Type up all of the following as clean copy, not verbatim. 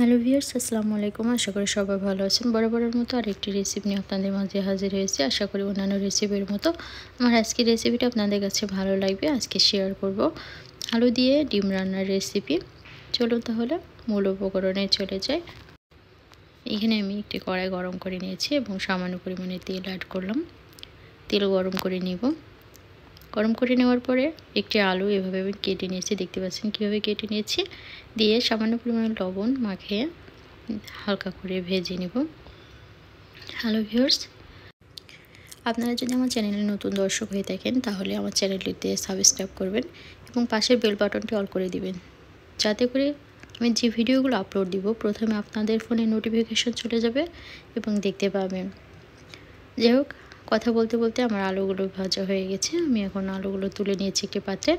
Hello viewers, আসসালামু আলাইকুম। আশা করি সবাই ভালো আছেন। বরাবরের মতো আরেকটি রেসিপি নিয়ে আপনাদের মাঝে হাজির হয়েছি। আশা করি অন্যান্য রেসিপির মতো আমার আজকের রেসিপিটা আপনাদের কাছে ভালো লাগবে। আজকে শেয়ার করব আলু দিয়ে ডিম রান্নার রেসিপি। চলুন তাহলে মূল উপকরণে চলে যাই। এখানে আমি একটি কড়াই গরম করে নিয়েছি এবং সামান্য পরিমাণে তেল অ্যাড করলাম। তেল গরম করে নিব। গরম করে নেওয়ার পরে একটি আলু এভাবে আমি কেটে নিয়েছি, দেখতে পাচ্ছেন কীভাবে কেটে নিয়েছি। দিয়ে সামান্য পরিমাণে লবণ মাখিয়ে হালকা করে ভেজে নেব। হ্যালো ভিউয়ার্স, আপনারা যদি আমার চ্যানেলে নতুন দর্শক হয়ে থাকেন তাহলে আমার চ্যানেলটিতে সাবস্ক্রাইব করবেন এবং পাশের বেল বাটনটি অল করে দিবেন, যাতে করে আমি যে ভিডিওগুলো আপলোড দিব প্রথমে আপনাদের ফোনে নোটিফিকেশন চলে যাবে এবং দেখতে পাবেন। যাই হোক, কথা বলতে বলতে আমার আলুগুলো ভাজা হয়ে গেছে। আমি এখন আলুগুলো তুলে নিয়েছি একটি পাত্রে।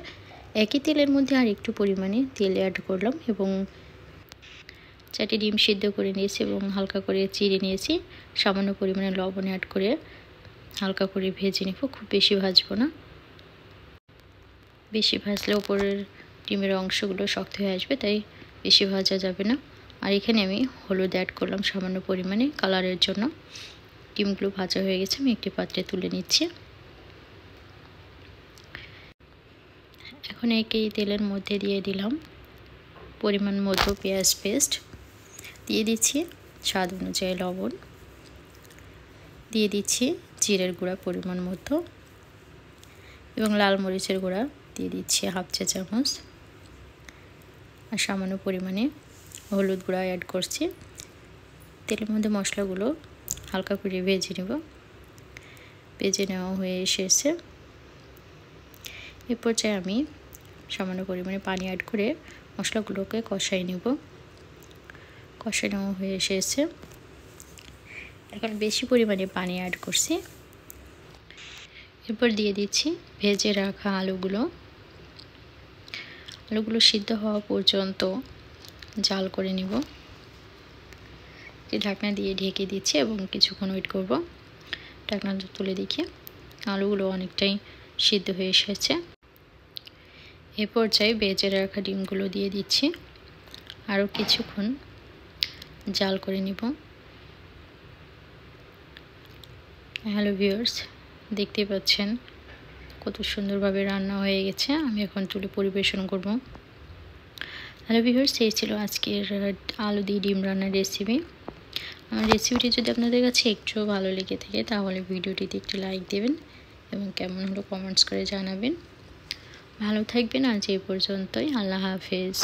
একই তেলের মধ্যে আর একটু পরিমাণে তেল অ্যাড করলাম এবং 4টি ডিম সিদ্ধ করে নিয়েছি এবং হালকা করে চিড়ে নিয়েছি। সামান্য পরিমাণে লবণ অ্যাড করে হালকা করে ভেজে নেব, খুব বেশি ভাজবো না। বেশি ভাজলে উপরের ডিমের অংশগুলো শক্ত হয়ে আসবে, তাই বেশি ভাজা যাবে না। আর এখানে আমি হলুদ অ্যাড করলাম সামান্য পরিমাণে কালারের জন্য। ডিমগুলো ভাজা হয়ে গেছে, আমি একটি পাত্রে তুলে নিচ্ছি। এখন এই তেলের মধ্যে দিয়ে দিলাম পরিমাণ মতো পেঁয়াজ পেস্ট, দিয়ে দিচ্ছি স্বাদ অনুযায়ী লবণ, দিয়ে দিচ্ছি জিরের গুঁড়া পরিমাণ মতো এবং লাল মরিচের গুঁড়া দিয়ে দিচ্ছি হাফ চা চামচ, আর সামান্য পরিমাণে হলুদ গুঁড়া অ্যাড করছি। তেলের মধ্যে মশলাগুলো হালকা করে ভেজে নেব। ভেজে নেওয়া হয়ে এসেছে। এ পর্যায়ে আমি সামান্য পরিমাণে পানি অ্যাড করে মশলাগুলোকে কষাই নেব। কষাই নেওয়া হয়ে এসেছে। এখন বেশি পরিমাণে পানি অ্যাড করছি। এরপর দিয়ে দিচ্ছি ভেজে রাখা আলুগুলো সিদ্ধ হওয়া পর্যন্ত জাল করে নেব। ঢাকনা দিয়ে ঢেকে দিচ্ছি এবং কিছুক্ষণ ওয়েট করব। ঢাকনা তুলে দেখি আলুগুলো অনেকটাই সিদ্ধ হয়ে এসেছে। এ পর্যায়ে ভেজে রাখা ডিমগুলো দিয়ে দিচ্ছি। আরও কিছুক্ষণ জাল করে নেব। হ্যালো ভিউয়ার্স, দেখতে পাচ্ছেন কত সুন্দরভাবে রান্না হয়ে গেছে। আমি এখন তুলে পরিবেশন করব। হ্যালো ভিউয়ার্স, এই ছিল আজকের আলু দিয়ে ডিম রান্নার রেসিপি। আমার রেসিপিটি যদি আপনাদের কাছে একটু ভালো লেগে থাকে তাহলে ভিডিওটিতে একটি লাইক দেবেন এবং কেমন হলো কমেন্টস করে জানাবেন। ভালো থাকবেন। আজ এই পর্যন্তই। আল্লাহ হাফেজ।